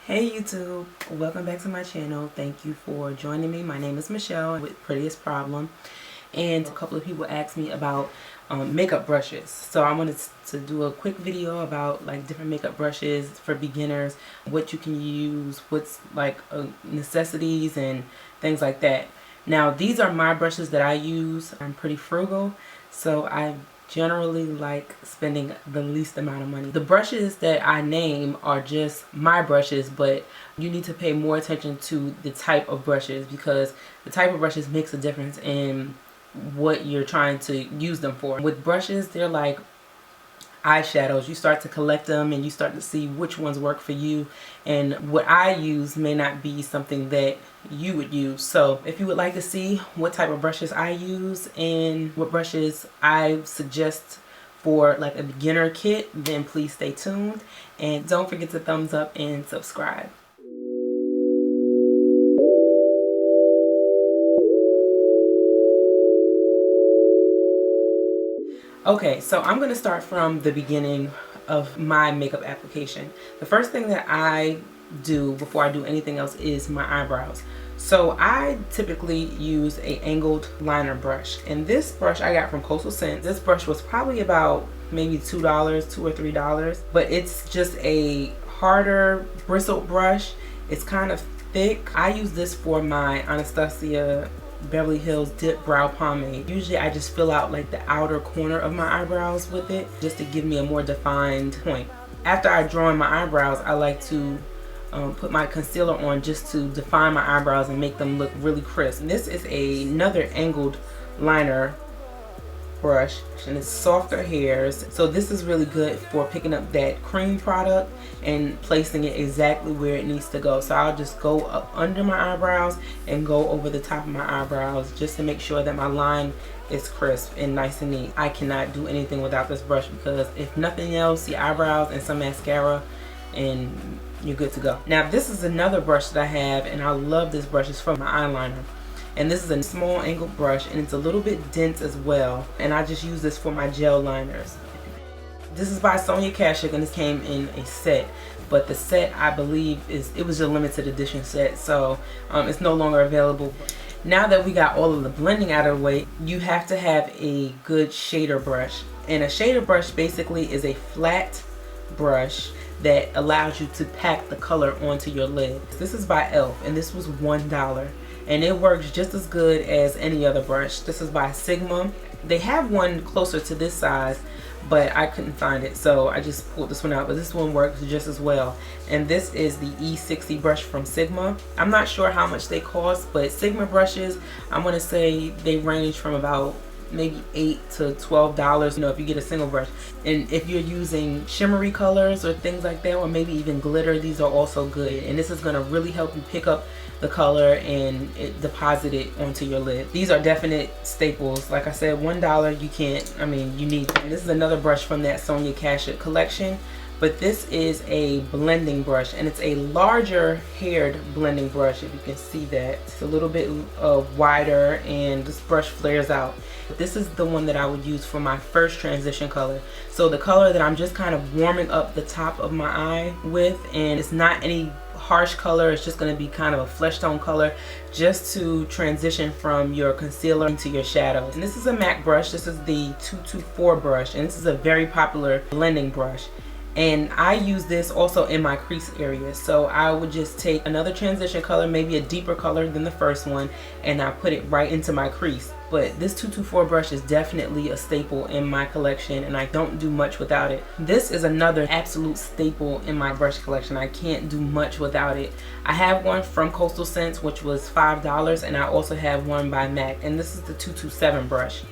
Hey YouTube, welcome back to my channel. Thank you for joining me. My name is Michelle with Prettiest Problem, and a couple of people asked me about makeup brushes. So I wanted to do a quick video about like different makeup brushes for beginners, what you can use, what's like necessities and things like that. Now these are my brushes that I use. I'm pretty frugal, so I generally like spending the least amount of money. The brushes that I name are just my brushes, but you need to pay more attention to the type of brushes because the type of brushes makes a difference in what you're trying to use them for. With brushes, they're like eyeshadows. You start to collect them and you start to see which ones work for you, and what I use may not be something that you would use. So if you would like to see what type of brushes I use and what brushes I suggest for like a beginner kit, then please stay tuned and don't forget to thumbs up and subscribe. Okay, so I'm going to start from the beginning of my makeup application. The first thing that I do before I do anything else is my eyebrows. So I typically use a angled liner brush, and this brush I got from Coastal Scents. This brush was probably about maybe $2 or $3, but it's just a harder bristled brush. It's kind of thick. I use this for my Anastasia Beverly Hills Dip Brow Pomade. Usually I just fill out like the outer corner of my eyebrows with it just to give me a more defined point. After I draw in my eyebrows, I like to put my concealer on just to define my eyebrows and make them look really crisp. And this is another angled liner brush, and it's softer hairs, so this is really good for picking up that cream product and placing it exactly where it needs to go. So I'll just go up under my eyebrows and go over the top of my eyebrows just to make sure that my line is crisp and nice and neat. I cannot do anything without this brush because if nothing else, the eyebrows and some mascara and you're good to go. Now this is another brush that I have, and I love this brush. It's for my eyeliner. And this is a small angled brush, and it's a little bit dense as well, and I just use this for my gel liners. This is by Soniak Kashuk, and this came in a set, but the set I believe it was a limited edition set, so it's no longer available. Now that we got all of the blending out of the way, you have to have a good shader brush, and a shader brush basically is a flat brush that allows you to pack the color onto your lid. This is by E.L.F, and this was $1. And it works just as good as any other brush. This is by Sigma. They have one closer to this size, but I couldn't find it, so I just pulled this one out. But this one works just as well. And this is the E60 brush from Sigma. I'm not sure how much they cost, but Sigma brushes, I'm gonna say they range from about maybe $8 to $12, you know, if you get a single brush. And if you're using shimmery colors or things like that, or maybe even glitter, these are also good. And this is gonna really help you pick up the color and deposit it onto your lid. These are definite staples. Like I said, $1, you can't, I mean, you need them. This is another brush from that Soniak Kashuk collection, but this is a blending brush, and it's a larger haired blending brush. If you can see that, it's a little bit wider, and this brush flares out. This is the one that I would use for my first transition color. So the color that I'm just kind of warming up the top of my eye with, and it's not any harsh color, it's just going to be kind of a flesh tone color just to transition from your concealer into your shadows. And this is a MAC brush. This is the 224 brush, and this is a very popular blending brush. And I use this also in my crease area. So I would just take another transition color, maybe a deeper color than the first one, and I put it right into my crease. But this 224 brush is definitely a staple in my collection, and I don't do much without it. This is another absolute staple in my brush collection. I can't do much without it. I have one from Coastal Scents, which was $5, and I also have one by MAC, and this is the 227 brush.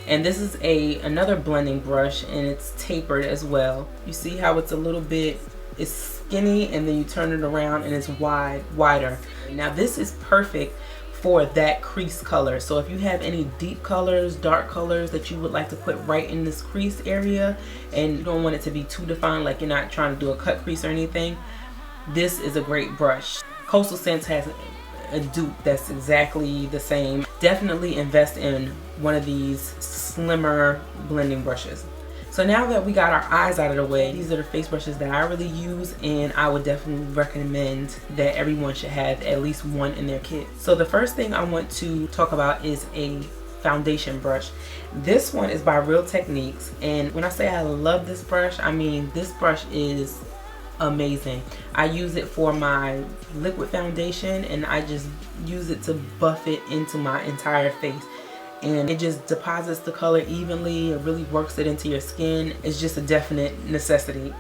And this is another blending brush, and it's tapered as well. You see how it's a little bit, it's skinny, and then you turn it around and it's wider. Now this is perfect for that crease color. So if you have any deep colors, dark colors that you would like to put right in this crease area, and you don't want it to be too defined, like you're not trying to do a cut crease or anything, this is a great brush. Coastal Scents has a dupe that's exactly the same. Definitely invest in one of these slimmer blending brushes. So So now that we got our eyes out of the way, these are the face brushes that I really use, and I would definitely recommend that everyone should have at least one in their kit. So the first thing I want to talk about is a foundation brush. This one is by Real Techniques, and when I say I love this brush, I mean this brush is amazing. I use it for my liquid foundation, and I just use it to buff it into my entire face, and it just deposits the color evenly. It really works it into your skin. It's just a definite necessity.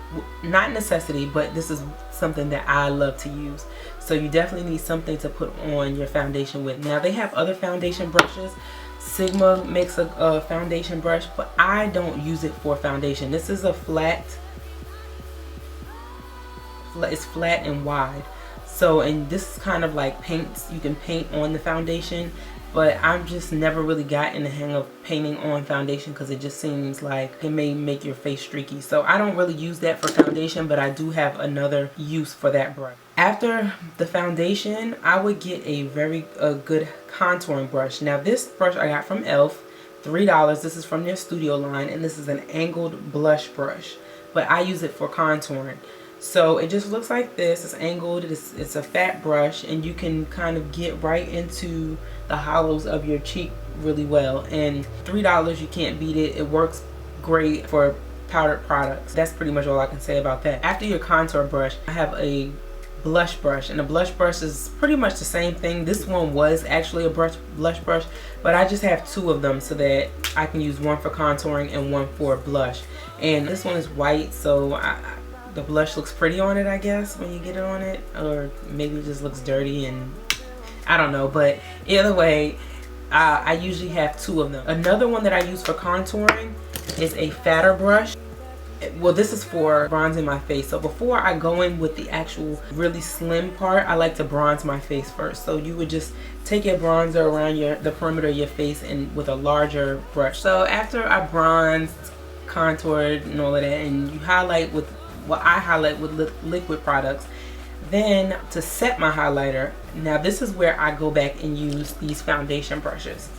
Not necessity, but this is something that I love to use. So you definitely need something to put on your foundation with. Now they have other foundation brushes. Sigma makes a foundation brush, but I don't use it for foundation. This is a it's flat and wide. So, and this is kind of like paints, you can paint on the foundation, but I've just never really gotten the hang of painting on foundation because it just seems like it may make your face streaky. So I don't really use that for foundation, but I do have another use for that brush. After the foundation, I would get a good contouring brush. Now this brush I got from E.L.F, $3. This is from their studio line, and this is an angled blush brush, but I use it for contouring. So it just looks like this. It's angled, it's a fat brush, and you can kind of get right into the hollows of your cheek really well. And $3, you can't beat it. It works great for powdered products. That's pretty much all I can say about that. After your contour brush, I have a blush brush, and a blush brush is pretty much the same thing. This one was actually a blush brush, but I just have two of them so that I can use one for contouring and one for blush. And this one is white, so the blush looks pretty on it, I guess, when you get it on it, or maybe it just looks dirty, and I don't know. But either way, I usually have two of them. Another one that I use for contouring is a fatter brush. Well, this is for bronzing my face. So before I go in with the actual really slim part, I like to bronze my face first. So you would just take your bronzer around the perimeter of your face and with a larger brush. So after I bronzed, contoured, and all of that, and you highlight with what I highlight with liquid products, then to set my highlighter, now this is where I go back and use these foundation brushes.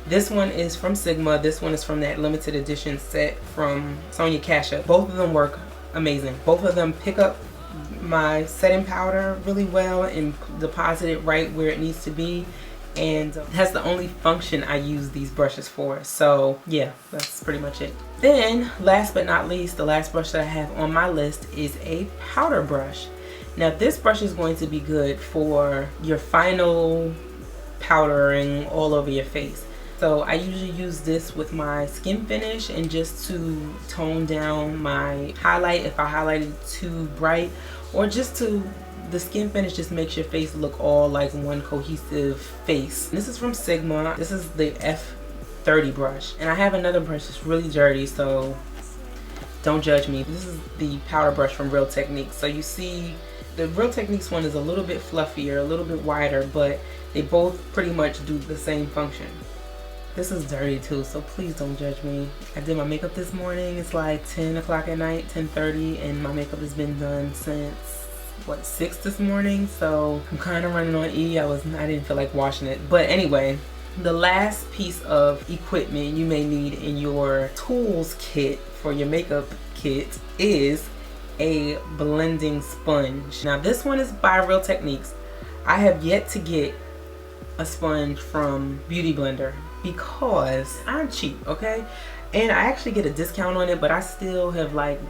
This one is from Sigma. This one is from that limited edition set from Soniak Kashuk. Both of them work amazing. Both of them pick up my setting powder really well and deposit it right where it needs to be. And that's the only function I use these brushes for. So yeah, that's pretty much it. Then last but not least, the last brush that I have on my list is a powder brush. Now this brush is going to be good for your final powdering all over your face. So I usually use this with my skin finish and just to tone down my highlight if I highlighted too bright, or just to, the skin finish just makes your face look all like one cohesive face. This is from Sigma. This is the F30 brush, and I have another brush that's really dirty, so don't judge me. This is the powder brush from Real Techniques. So you see the Real Techniques one is a little bit fluffier, a little bit wider, but they both pretty much do the same function. This is dirty too, so please don't judge me. I did my makeup this morning. It's like 10 o'clock at night, 10:30, and my makeup has been done since what, 6 this morning. So I'm kind of running on E. I didn't feel like washing it. But anyway, the last piece of equipment you may need in your tools kit for your makeup kit is a blending sponge. Now this one is by Real Techniques. I have yet to get a sponge from Beauty Blender because I'm cheap, okay? And I actually get a discount on it, but I still have like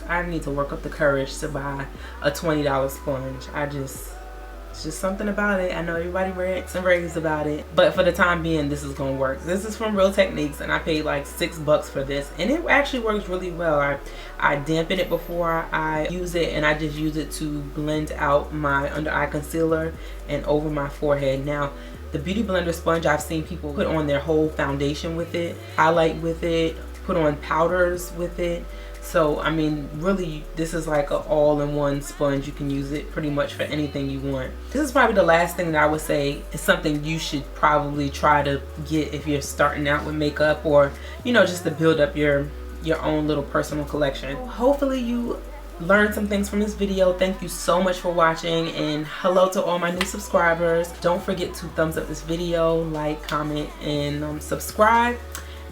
I need to work up the courage to buy a $20 sponge. It's just something about it. I know everybody rants and raves about it, but for the time being, this is gonna work. This is from Real Techniques, and I paid like $6 for this, and it actually works really well. I dampen it before I use it, and I just use it to blend out my under eye concealer and over my forehead. Now, the Beauty Blender sponge, I've seen people put on their whole foundation with it, highlight with it, put on powders with it. So I mean, really, this is like an all-in-one sponge. You can use it pretty much for anything you want. This is probably the last thing that I would say is something you should probably try to get if you're starting out with makeup, or you know, just to build up your own little personal collection. Hopefully you learned some things from this video. Thank you so much for watching, and hello to all my new subscribers. Don't forget to thumbs up this video, like, comment, and subscribe.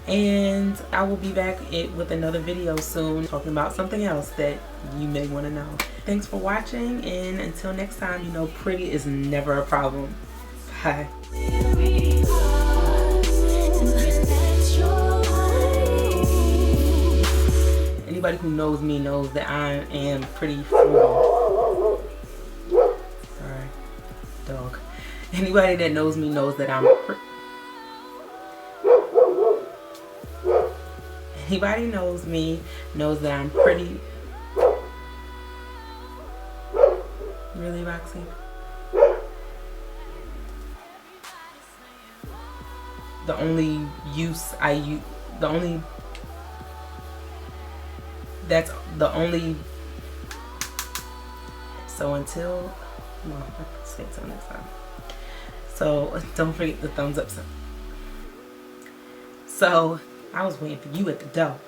And I will be back with another video soon talking about something else that you may want to know. Thanks for watching, and until next time, you know, pretty is never a problem. Bye. Anybody who knows me knows that I am pretty frugal. Sorry, dog. Anybody that knows me knows that I'm Anybody knows me knows that I'm pretty. Really, Roxy? The only use I use, the only, that's the only, so until, well, I'll say it till next time. So don't forget the thumbs up. So I was waiting for you at the door.